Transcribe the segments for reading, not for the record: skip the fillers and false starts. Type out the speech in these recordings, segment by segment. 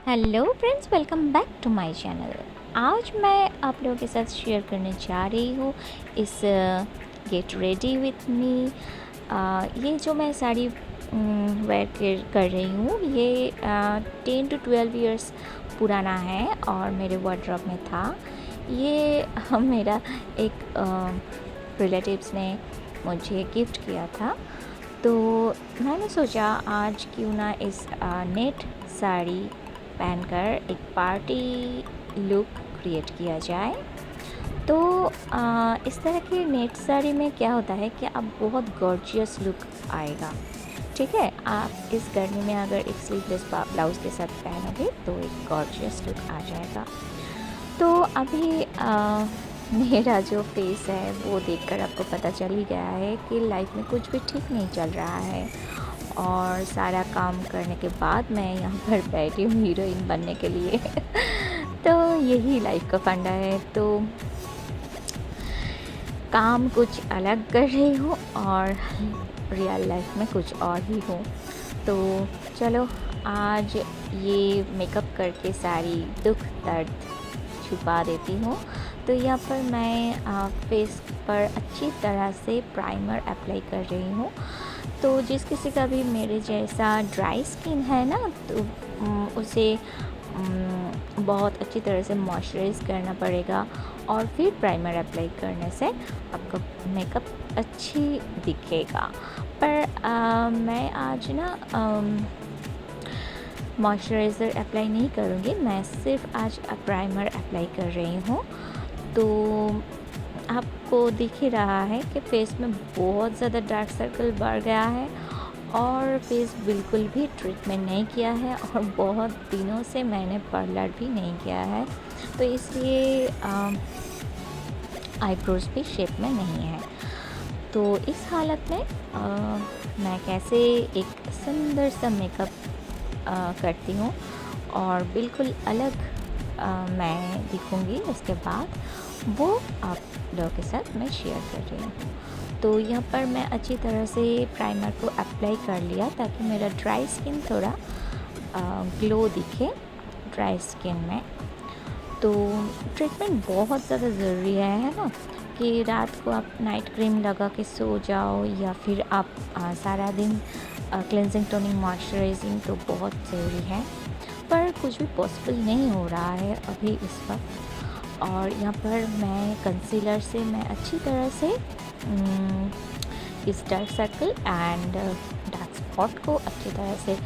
Hello friends, welcome back to my channel. आज मैं आप लोगों के साथ शेयर करने जा रही हूँ इस गेट रेडी विथ मी। ये जो मैं साड़ी वेयर कर रही हूँ ये 10 to 12 इयर्स पुराना है और मेरे वार्डरोब में था। ये मेरा एक रिलेटिव्स ने मुझे गिफ्ट किया था, तो मैंने सोचा आज क्यों ना इस नेट साड़ी पहनकर एक पार्टी लुक क्रिएट किया जाए। तो इस तरह की नेट साड़ी में क्या होता है कि अब बहुत गॉर्जियस लुक आएगा। ठीक है, आप इस गर्मी में अगर एक स्लीवलेस ब्लाउज़ के साथ पहनोगे तो एक गॉर्जियस लुक आ जाएगा। तो अभी मेरा जो फेस है वो देखकर आपको पता चल ही गया है कि लाइफ में कुछ भी ठीक नहीं चल रहा है, और सारा काम करने के बाद मैं यहाँ पर बैठी हूँ हीरोइन बनने के लिए। तो यही लाइफ का फंडा है। तो काम कुछ अलग कर रही हूँ और रियल लाइफ में कुछ और ही हूँ। तो चलो आज ये मेकअप करके सारी दुख दर्द छुपा देती हूँ। तो यहाँ पर मैं फेस पर अच्छी तरह से प्राइमर अप्लाई कर रही हूँ। तो जिस किसी का भी मेरे जैसा ड्राई स्किन है ना, तो उसे बहुत अच्छी तरह से मॉइस्चराइज़ करना पड़ेगा और फिर प्राइमर अप्लाई करने से आपका मेकअप अच्छी दिखेगा। पर मैं आज ना मॉइस्चराइज़र अप्लाई नहीं करूँगी, मैं सिर्फ आज प्राइमर अप्लाई कर रही हूँ। तो आपको दिख ही रहा है कि फेस में बहुत ज़्यादा डार्क सर्कल बढ़ गया है और फेस बिल्कुल भी ट्रीटमेंट नहीं किया है, और बहुत दिनों से मैंने पार्लर भी नहीं किया है, तो इसलिए आईब्रोज भी शेप में नहीं है। तो इस हालत में मैं कैसे एक सुंदर सा मेकअप करती हूँ और बिल्कुल अलग मैं दिखूँगी उसके बाद, वो आप लोगों के साथ मैं शेयर कर रही हूँ। तो यहाँ पर मैं अच्छी तरह से प्राइमर को अप्लाई कर लिया ताकि मेरा ड्राई स्किन थोड़ा ग्लो दिखे ड्राई स्किन में। तो ट्रीटमेंट बहुत ज़्यादा ज़रूरी है ना, कि रात को आप नाइट क्रीम लगा के सो जाओ या फिर आप सारा दिन क्लेंजिंग टोनिंग मॉइस्चराइजिंग तो बहुत ज़रूरी है, पर कुछ भी पॉसिबल नहीं हो रहा है अभी इस वक्त। और यहाँ पर मैं कंसीलर से मैं अच्छी तरह से इस dark circle and dark spot को अच्छी तरह से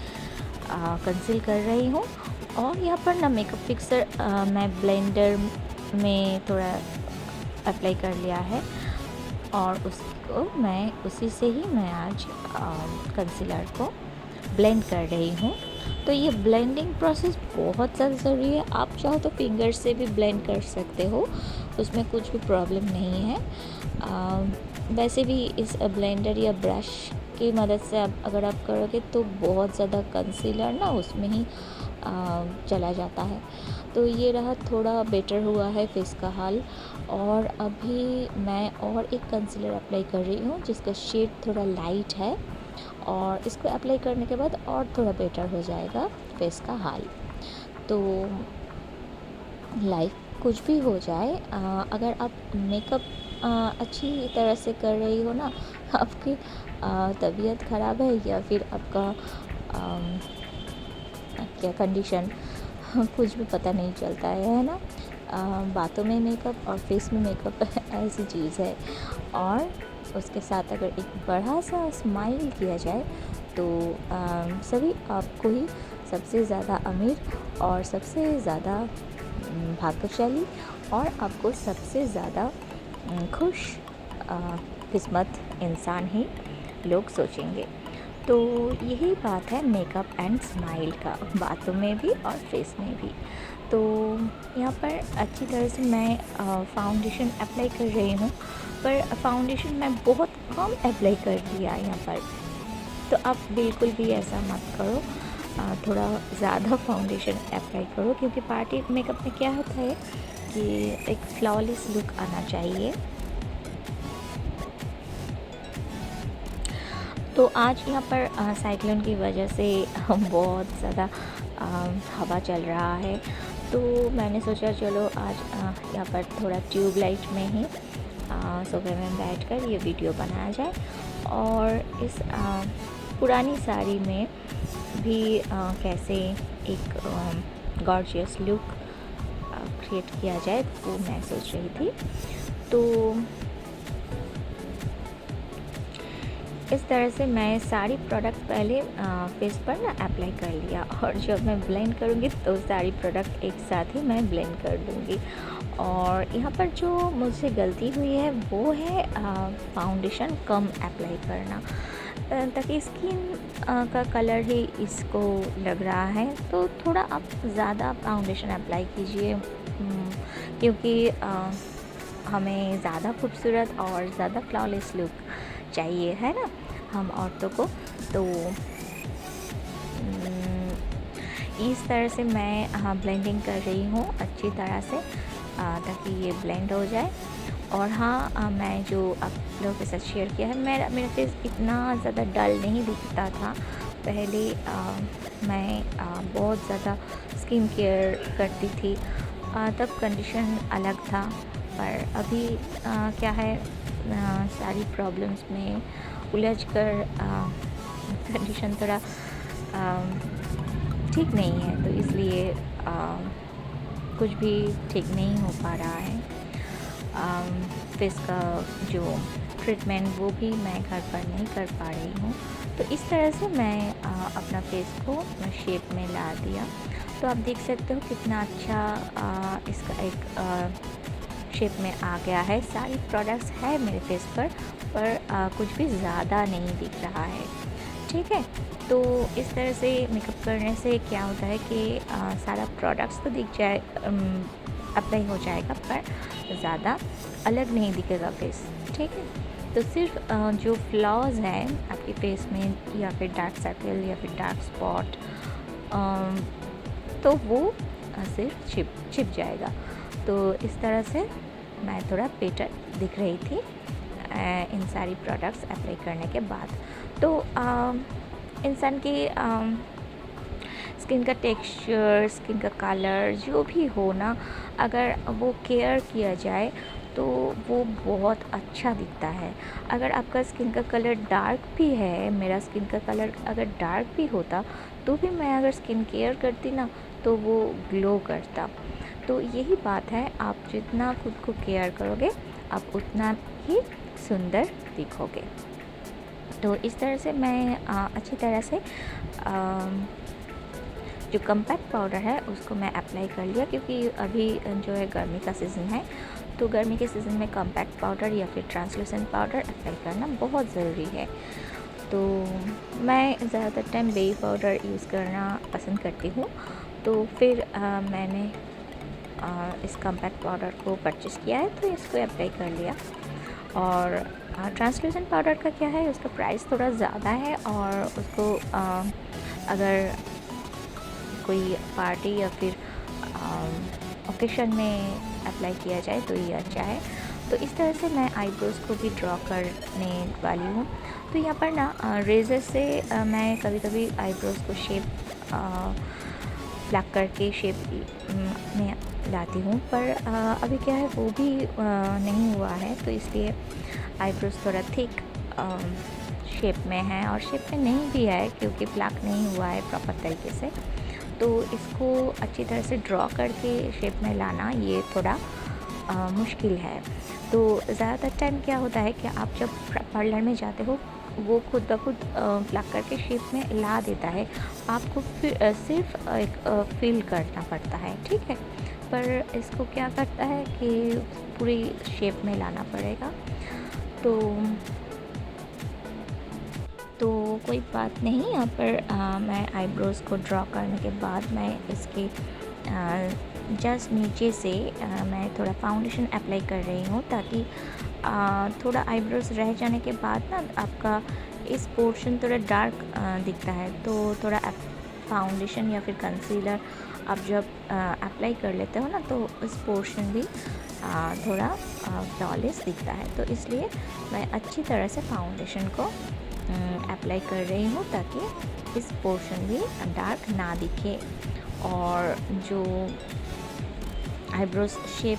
कंसील कर रही हूँ। और यहाँ पर ना मेकअप फिक्सर मैं ब्लेंडर में थोड़ा अप्लाई कर लिया है और उसको मैं उसी से ही मैं आज कंसीलर को ब्लेंड कर रही हूँ। तो ये ब्लेंडिंग प्रोसेस बहुत ज़्यादा ज़रूरी है। आप चाहो तो फिंगर से भी ब्लेंड कर सकते हो, उसमें कुछ भी प्रॉब्लम नहीं है। वैसे भी इस ब्लेंडर या ब्रश की मदद से अगर आप करोगे तो बहुत ज़्यादा कंसीलर ना उसमें ही चला जाता है। तो ये रहा, थोड़ा बेटर हुआ है फेस का हाल। और अभी मैं और एक कंसीलर अप्लाई कर रही हूँ जिसका शेड थोड़ा लाइट है, और इसको अप्लाई करने के बाद और थोड़ा बेटर हो जाएगा फेस का हाल। तो लाइफ कुछ भी हो जाए, अगर आप मेकअप अच्छी तरह से कर रही हो ना, आपकी तबीयत ख़राब है या फिर आपका क्या कंडीशन कुछ भी पता नहीं चलता है ना। बातों में मेकअप और फेस में मेकअप ऐसी चीज़ है। और उसके साथ अगर एक बड़ा सा स्माइल किया जाए तो सभी आपको ही सबसे ज़्यादा अमीर और सबसे ज़्यादा भाग्यशाली और आपको सबसे ज़्यादा खुश किस्मत इंसान ही लोग सोचेंगे। तो यही बात है मेकअप एंड स्माइल का, बातों में भी और फेस में भी। तो यहाँ पर अच्छी तरह से मैं फाउंडेशन अप्लाई कर रही हूँ, पर फाउंडेशन मैं बहुत कम अप्लाई कर दिया यहाँ पर। तो आप बिल्कुल भी ऐसा मत करो, थोड़ा ज़्यादा फाउंडेशन अप्लाई करो, क्योंकि पार्टी मेकअप में क्या होता है कि एक फ्लॉलेस लुक आना चाहिए। तो आज यहाँ पर साइक्लोन की वजह से बहुत ज़्यादा हवा चल रहा है, तो मैंने सोचा चलो आज यहाँ पर थोड़ा ट्यूब लाइट में ही सोफे में बैठकर ये वीडियो बनाया जाए और इस पुरानी साड़ी में भी कैसे एक गॉर्जियस लुक क्रिएट किया जाए वो मैं सोच रही थी। तो इस तरह से मैं सारी प्रोडक्ट पहले फेस पर ना अप्लाई कर लिया और जब मैं ब्लेंड करूँगी तो सारी प्रोडक्ट एक साथ ही मैं ब्लेंड कर दूँगी। और यहाँ पर जो मुझसे गलती हुई है वो है फाउंडेशन कम अप्लाई करना, ताकि स्किन का कलर ही इसको लग रहा है। तो थोड़ा आप ज़्यादा फाउंडेशन अप्लाई कीजिए, क्योंकि हमें ज़्यादा खूबसूरत और ज़्यादा फ्लॉलेस लुक चाहिए, है ना, हम औरतों को। तो इस तरह से मैं ब्लेंडिंग कर रही हूँ अच्छी तरह से, ताकि ये ब्लेंड हो जाए। और हाँ, मैं जो आप लोगों के साथ शेयर किया है, मेरा फेस इतना ज़्यादा डल नहीं दिखता था पहले। मैं बहुत ज़्यादा स्किन केयर करती थी, तब कंडीशन अलग था। पर अभी क्या है, सारी प्रॉब्लम्स में उलझ कर कंडीशन थोड़ा ठीक नहीं है, तो इसलिए कुछ भी ठीक नहीं हो पा रहा है। फेस का जो ट्रीटमेंट वो भी मैं घर पर नहीं कर पा रही हूँ। तो इस तरह से मैं अपना फेस को शेप में ला दिया। तो आप देख सकते हो कितना अच्छा इसका एक शेप में आ गया है। सारी प्रोडक्ट्स है मेरे फेस पर कुछ भी ज़्यादा नहीं दिख रहा है, ठीक है। तो इस तरह से मेकअप करने से क्या होता है कि सारा प्रोडक्ट्स तो दिख जाए, अप्लाई हो जाएगा, पर ज़्यादा अलग नहीं दिखेगा फेस, ठीक है। तो सिर्फ जो फ्लॉज हैं आपके फेस में, या फिर डार्क सर्कल या फिर डार्क स्पॉट, तो वो सिर्फ छिप जाएगा। तो इस तरह से मैं थोड़ा बेटर दिख रही थी इन सारी प्रोडक्ट्स अप्लाई करने के बाद। तो इंसान की स्किन का टेक्सचर, स्किन का कलर जो भी हो ना, अगर वो केयर किया जाए तो वो बहुत अच्छा दिखता है। अगर आपका स्किन का कलर डार्क भी है, मेरा स्किन का कलर अगर डार्क भी होता तो भी मैं अगर स्किन केयर करती ना तो वो ग्लो करता। तो यही बात है, आप जितना खुद को केयर करोगे आप उतना ही सुंदर दिखोगे। तो इस तरह से मैं अच्छी तरह से जो कम्पैक्ट पाउडर है उसको मैं अप्लाई कर लिया, क्योंकि अभी जो है गर्मी का सीज़न है, तो गर्मी के सीज़न में कम्पैक्ट पाउडर या फिर ट्रांसलूसेंट पाउडर अप्लाई करना बहुत ज़रूरी है। तो मैं ज़्यादातर टाइम बेबी पाउडर यूज़ करना पसंद करती हूँ। तो फिर मैंने इस कम्पैक्ट पाउडर को परचेज़ किया है, तो इसको अप्लाई कर लिया। और ट्रांसलूसेंट पाउडर का क्या है, उसका प्राइस थोड़ा ज़्यादा है, और उसको अगर कोई पार्टी या फिर ओकेशन में अप्लाई किया जाए तो ये अच्छा है। तो इस तरह से मैं आईब्रोज़ को भी ड्रॉ करने वाली हूँ। तो यहाँ पर ना रेज़र से मैं कभी कभी आईब्रोज़ को शेप प्लग करके शेप में लाती हूँ, पर अभी क्या है वो भी नहीं हुआ है, तो इसलिए आईब्रोज़ थोड़ा थिक शेप में है, और शेप में नहीं भी है क्योंकि प्लग नहीं हुआ है प्रॉपर तरीके से। तो इसको अच्छी तरह से ड्रॉ करके शेप में लाना ये थोड़ा मुश्किल है। तो ज़्यादातर टाइम क्या होता है कि आप जब पार्लर में जाते हो वो खुद ब खुद प्लग करके शेप में ला देता है, आपको फिर सिर्फ एक फिल करना पड़ता है, ठीक है। पर इसको क्या करता है कि पूरी शेप में लाना पड़ेगा। तो कोई बात नहीं, यहाँ पर मैं आईब्रोज़ को ड्रॉ करने के बाद मैं इसके जस्ट नीचे से मैं थोड़ा फाउंडेशन अप्लाई कर रही हूँ, ताकि थोड़ा आईब्रोज़ रह जाने के बाद ना आपका इस पोर्शन थोड़ा डार्क दिखता है, तो थोड़ा फाउंडेशन या फिर कंसीलर आप जब अप्लाई कर लेते हो ना तो उस पोर्शन भी थोड़ा फ्लॉलेस दिखता है। तो इसलिए मैं अच्छी तरह से फाउंडेशन को अप्लाई कर रही हूँ ताकि इस पोर्शन भी डार्क ना दिखे और जो आईब्रोज शेप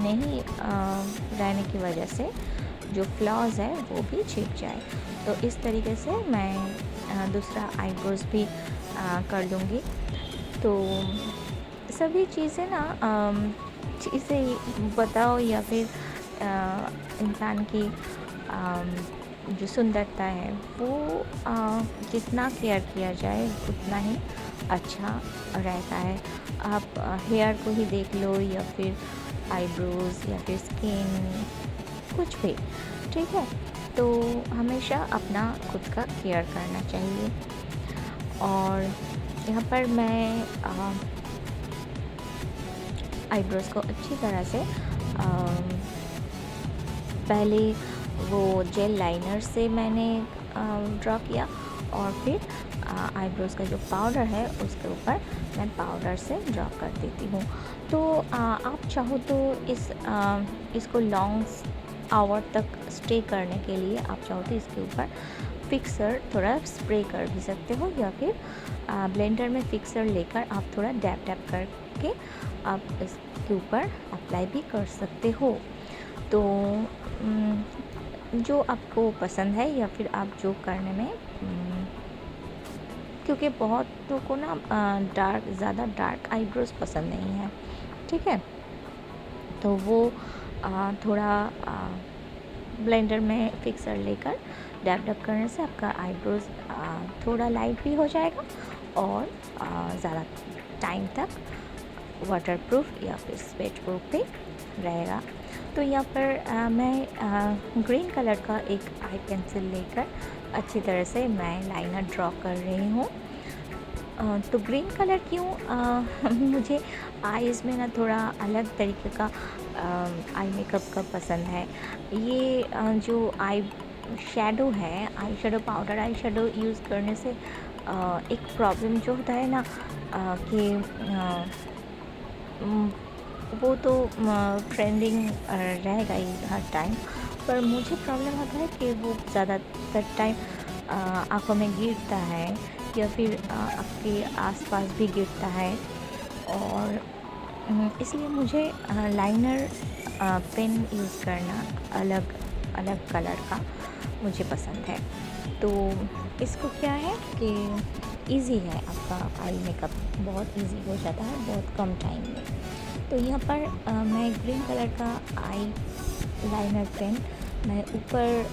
नहीं रहने की वजह से जो फ्लॉज है वो भी छिप जाए। तो इस तरीके से मैं दूसरा आईब्रोज भी कर लूँगी। तो सभी चीज़ें ना चीज़ें बताओ या फिर इंसान की जो सुंदरता है वो जितना केयर किया जाए उतना ही अच्छा रहता है। आप हेयर को ही देख लो या फिर आईब्रोज या फिर स्किन कुछ भी, ठीक है। तो हमेशा अपना खुद का केयर करना चाहिए। और यहाँ पर मैं आईब्रोज को अच्छी तरह से पहले वो जेल लाइनर से मैंने ड्रॉ किया और फिर आईब्रोज का जो पाउडर है उसके ऊपर मैं पाउडर से ड्रॉ कर देती हूँ। तो आप चाहो तो इसको लॉन्ग आवर तक स्टे करने के लिए आप चाहो तो इसके ऊपर फिक्सर थोड़ा स्प्रे कर भी सकते हो या फिर ब्लेंडर में फिक्सर लेकर आप थोड़ा डैप डैप करके आप इसके ऊपर अप्लाई भी कर सकते हो। तो जो आपको पसंद है या फिर आप जो करने में क्योंकि बहुतों को ना ज़्यादा डार्क आईब्रोज पसंद नहीं है, ठीक है। तो वो थोड़ा ब्लेंडर में फिक्सर लेकर डैप डैप करने से आपका आईब्रोज थोड़ा लाइट भी हो जाएगा और ज़्यादा टाइम तक वाटरप्रूफ या फिर स्वेट प्रूफ भी रहेगा। तो यहाँ पर मैं ग्रीन कलर का एक आई पेंसिल लेकर अच्छी तरह से मैं लाइनर ड्रॉ कर रही हूँ। तो ग्रीन कलर क्यों मुझे आईज़ में ना थोड़ा अलग तरीके का आई मेकअप का पसंद है। ये जो आई शेडो है, eye shadow powder eye shadow use करने से एक प्रॉब्लम जो होता है ना कि वो तो ट्रेंडिंग रहेगा ही हर टाइम, पर मुझे प्रॉब्लम होता है कि वो ज़्यादातर टाइम आँखों में गिरता है या फिर आपके आसपास भी गिरता है। और इसलिए मुझे लाइनर पेन यूज़ करना अलग अलग कलर का मुझे पसंद है। तो इसको क्या है कि इजी है, आपका आई मेकअप बहुत इजी हो जाता है बहुत कम टाइम में। तो यहाँ पर मैं ग्रीन कलर का आई लाइनर पेन मैं ऊपर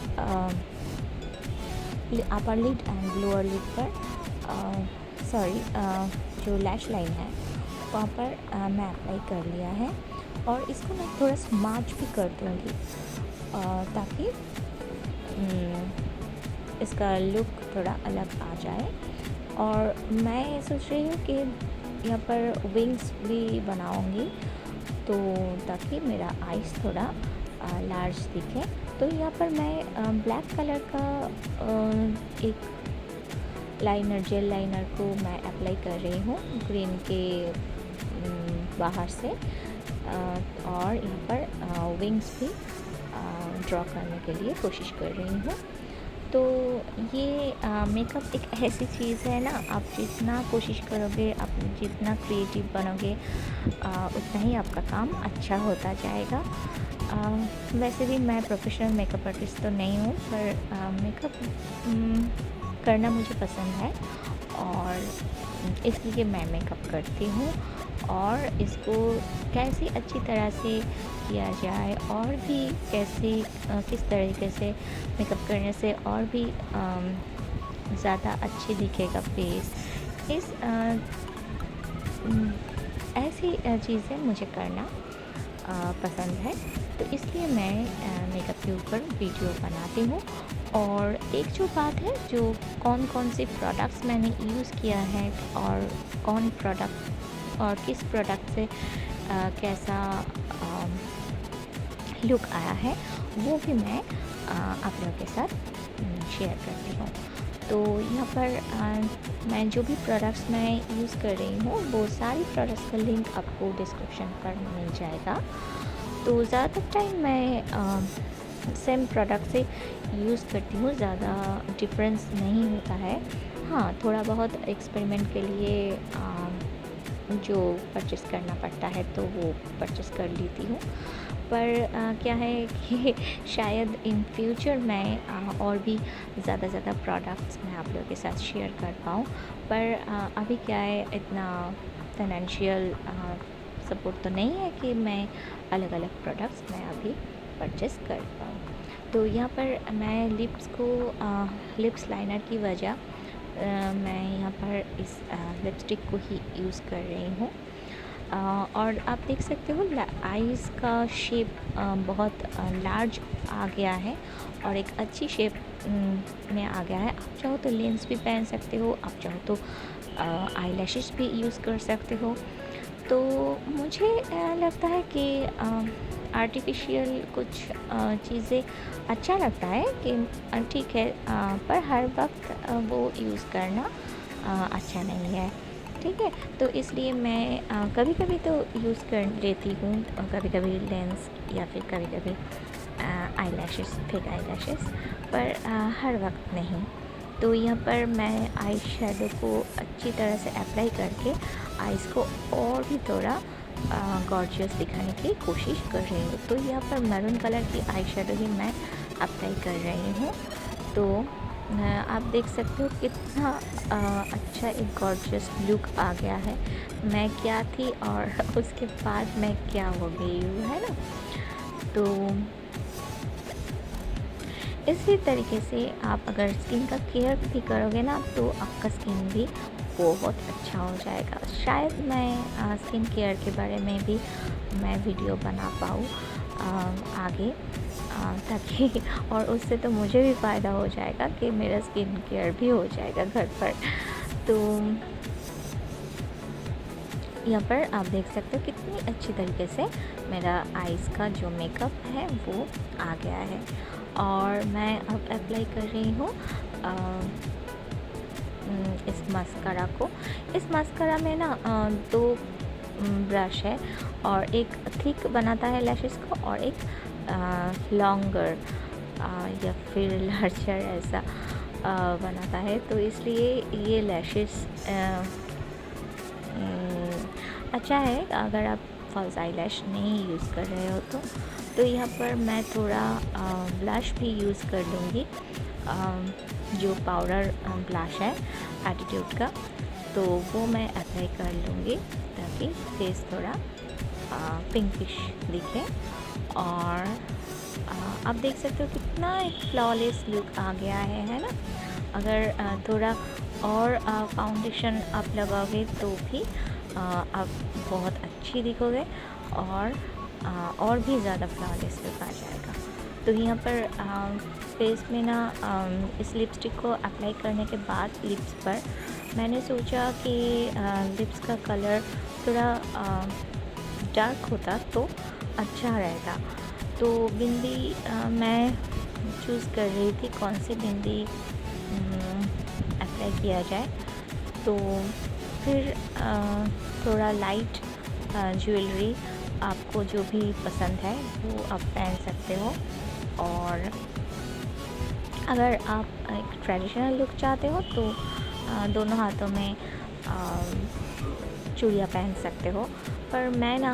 अपर लिड एंड लोअर लिड पर जो लैश लाइन है वहाँ पर मैं अप्लाई कर लिया है और इसको मैं थोड़ा स्मार्च भी कर दूँगी ताकि इसका लुक थोड़ा अलग आ जाए। और मैं सोच रही हूँ कि यहाँ पर विंग्स भी बनाऊँगी तो ताकि मेरा आइज़ थोड़ा लार्ज दिखे। तो यहाँ पर मैं ब्लैक कलर का एक लाइनर जेल लाइनर को मैं अप्लाई कर रही हूँ ग्रीन के बाहर से और यहाँ पर विंग्स भी ड्रॉ करने के लिए कोशिश कर रही हूँ। तो ये मेकअप एक ऐसी चीज़ है ना, आप जितना कोशिश करोगे, आप जितना क्रिएटिव बनोगे उतना ही आपका काम अच्छा होता जाएगा। वैसे भी मैं प्रोफेशनल मेकअप आर्टिस्ट तो नहीं हूँ, पर मेकअप करना मुझे पसंद है और इसलिए मैं मेकअप करती हूँ। और इसको कैसे अच्छी तरह से किया जाए और भी कैसे किस तरीके से मेकअप करने से और भी ज़्यादा अच्छी दिखेगा फेस, इस ऐसी चीज़ें मुझे करना पसंद है। तो इसलिए मैं मेकअप के ऊपर वीडियो बनाती हूँ। और एक जो बात है, जो कौन कौन से प्रोडक्ट्स मैंने यूज़ किया है और कौन प्रोडक्ट और किस प्रोडक्ट से कैसा लुक आया है, वो भी मैं आप लोगों के साथ शेयर करती हूँ। तो यहाँ पर मैं जो भी प्रोडक्ट्स मैं यूज़ कर रही हूँ वो सारी प्रोडक्ट्स का लिंक आपको डिस्क्रिप्शन पर मिल जाएगा। तो ज़्यादातर टाइम मैं सेम प्रोडक्ट से यूज़ करती हूँ, ज़्यादा डिफरेंस नहीं होता है। हाँ, थोड़ा बहुत एक्सपेरिमेंट के लिए जो परचेस करना पड़ता है तो वो परचेस कर लेती हूँ। पर क्या है कि शायद इन फ्यूचर मैं और भी ज़्यादा प्रोडक्ट्स मैं आप लोगों के साथ शेयर कर पाऊँ। पर अभी क्या है, इतना फाइनेंशियल सपोर्ट तो नहीं है कि मैं अलग अलग प्रोडक्ट्स मैं अभी परचेस कर पाऊँ। तो यहाँ पर मैं लिप्स लाइनर की वजह मैं यहाँ पर इस लिपस्टिक को ही यूज़ कर रही हूँ। और आप देख सकते हो आईज़ का शेप बहुत लार्ज आ गया है और एक अच्छी शेप में आ गया है। आप चाहो तो लेंस भी पहन सकते हो, आप चाहो तो आई लैशेस भी यूज़ कर सकते हो। तो मुझे लगता है कि आर्टिफिशियल कुछ चीज़ें अच्छा लगता है कि ठीक है, पर हर वक्त वो यूज़ करना अच्छा नहीं है। ठीक है, तो इसलिए मैं कभी कभी तो यूज़ कर लेती हूँ, कभी कभी लेंस या फिर कभी कभी eye lashes, fake eye lashes, पर हर वक्त नहीं। तो यहाँ पर मैं आई शेडो को अच्छी तरह से अप्लाई करके आइज़ को और भी थोड़ा गॉर्जियस दिखाने की कोशिश कर रही हूँ। तो यहाँ पर मैरून कलर की आई शेडो ही मैं अप्लाई कर रही हूँ। तो आप देख सकते हो कितना अच्छा एक गॉर्जियस लुक आ गया है। मैं क्या थी और उसके बाद मैं क्या हो गई हूँ, है ना। तो इसी तरीके से आप अगर स्किन का केयर भी करोगे ना तो आपका स्किन भी बहुत अच्छा हो जाएगा। शायद मैं स्किन केयर के बारे में भी मैं वीडियो बना पाऊँ आगे, ताकि और उससे तो मुझे भी फ़ायदा हो जाएगा कि मेरा स्किन केयर भी हो जाएगा घर पर। तो यहाँ पर आप देख सकते हो कितनी अच्छी तरीके से मेरा आइज़ का जो मेकअप है वो आ गया है। और मैं अब अप्लाई कर रही हूँ इस मस्करा को। इस मस्करा में ना दो ब्रश है, और एक थिक बनाता है लैशेस को और एक लॉन्गर या फिर लार्जर ऐसा बनाता है। तो इसलिए ये लैशेस अच्छा है अगर आप फॉल्स आई लैश नहीं यूज़ कर रहे हो तो यहाँ पर मैं थोड़ा ब्लश भी यूज़ कर लूँगी, जो पाउडर ब्लश है एटीट्यूड का, तो वो मैं अप्लाई कर लूँगी ताकि फेस थोड़ा पिंकिश दिखे। और आप देख सकते हो कितना एक फ्लॉलेस लुक आ गया है ना। अगर थोड़ा और फाउंडेशन आप लगाओगे तो भी आप बहुत अच्छी दिखोगे और भी ज़्यादा फ्लॉलेस लुक आ जाएगा। तो यहाँ पर फेस में ना इस लिपस्टिक को अप्लाई करने के बाद लिप्स पर मैंने सोचा कि लिप्स का कलर थोड़ा डार्क होता तो अच्छा रहेगा। तो बिंदी मैं चूज़ कर रही थी कौन सी बिंदी अप्लाई किया जाए। तो फिर थोड़ा लाइट ज्वेलरी आपको जो भी पसंद है वो आप पहन सकते हो। और अगर आप एक ट्रेडिशनल लुक चाहते हो तो दोनों हाथों में चूड़ियाँ पहन सकते हो। पर मैं ना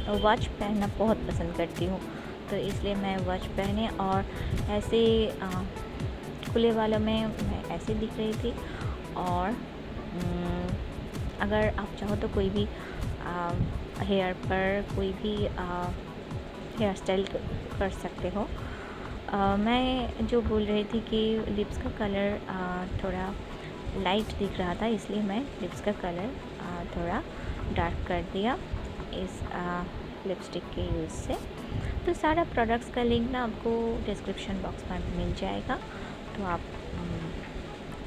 वॉच पहनना बहुत पसंद करती हूँ, तो इसलिए मैं वॉच पहने और ऐसे खुले वालों में मैं ऐसे दिख रही थी। और अगर आप चाहो तो कोई भी हेयर पर कोई भी हेयर स्टाइल कर सकते हो। मैं जो बोल रही थी कि लिप्स का कलर थोड़ा लाइट दिख रहा था, इसलिए मैं लिप्स का कलर थोड़ा डार्क कर दिया इस लिपस्टिक के यूज़ से। तो सारा प्रोडक्ट्स का लिंक ना आपको डिस्क्रिप्शन बॉक्स में मिल जाएगा, तो आप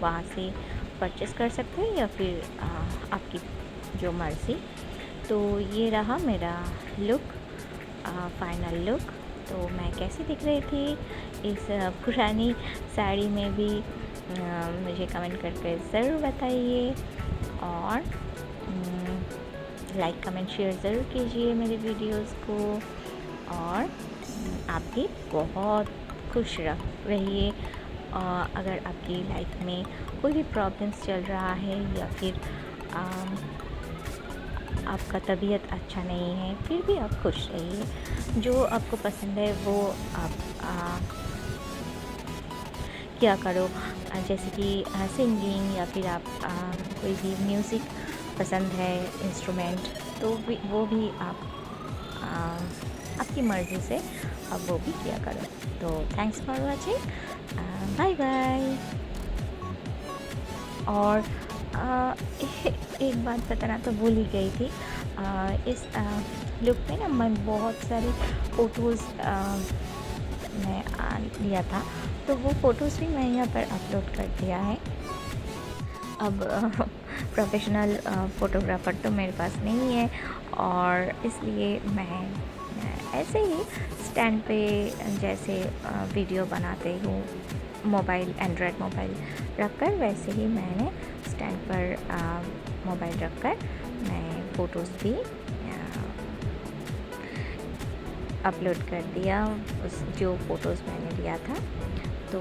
वहाँ से परचेस कर सकते हैं या फिर आपकी जो मर्ज़ी। तो ये रहा मेरा लुक, फाइनल लुक। तो मैं कैसी दिख रही थी इस पुरानी साड़ी में भी मुझे कमेंट करके ज़रूर बताइए। और लाइक कमेंट शेयर ज़रूर कीजिए मेरे वीडियोस को। और आप भी बहुत खुश रहिए। अगर आपकी लाइफ में कोई भी प्रॉब्लम्स चल रहा है या फिर अम, आपका तबीयत अच्छा नहीं है, फिर भी आप खुश रहिए। जो आपको पसंद है वो आप किया करो। जैसे कि सिंगिंग या फिर आप कोई भी म्यूज़िक पसंद है, इंस्ट्रूमेंट, तो वो भी आप आपकी मर्ज़ी से आप वो भी किया करो। तो thanks for watching, bye bye. और एक बात बताना तो भूल ही गई थी। इस लुक में ना मैं बहुत सारी फ़ोटोज़ मैं लिया था, तो वो फ़ोटोज़ भी मैं यहाँ पर अपलोड कर दिया है। अब प्रोफेशनल फ़ोटोग्राफ़र तो मेरे पास नहीं है, और इसलिए मैं ऐसे ही स्टैंड पे जैसे वीडियो बनाते हूँ, मोबाइल एंड्रॉयड मोबाइल रखकर, वैसे ही मैंने स्टैंड पर मोबाइल रखकर मैं फ़ोटोज़ भी अपलोड कर दिया, उस जो फ़ोटोज़ मैंने लिया था। तो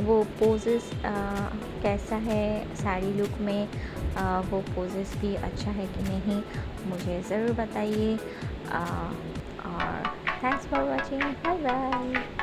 वो पोजेस कैसा है साड़ी लुक में, वो पोजेस भी अच्छा है कि नहीं, मुझे ज़रूर बताइए। और thanks for watching, bye bye.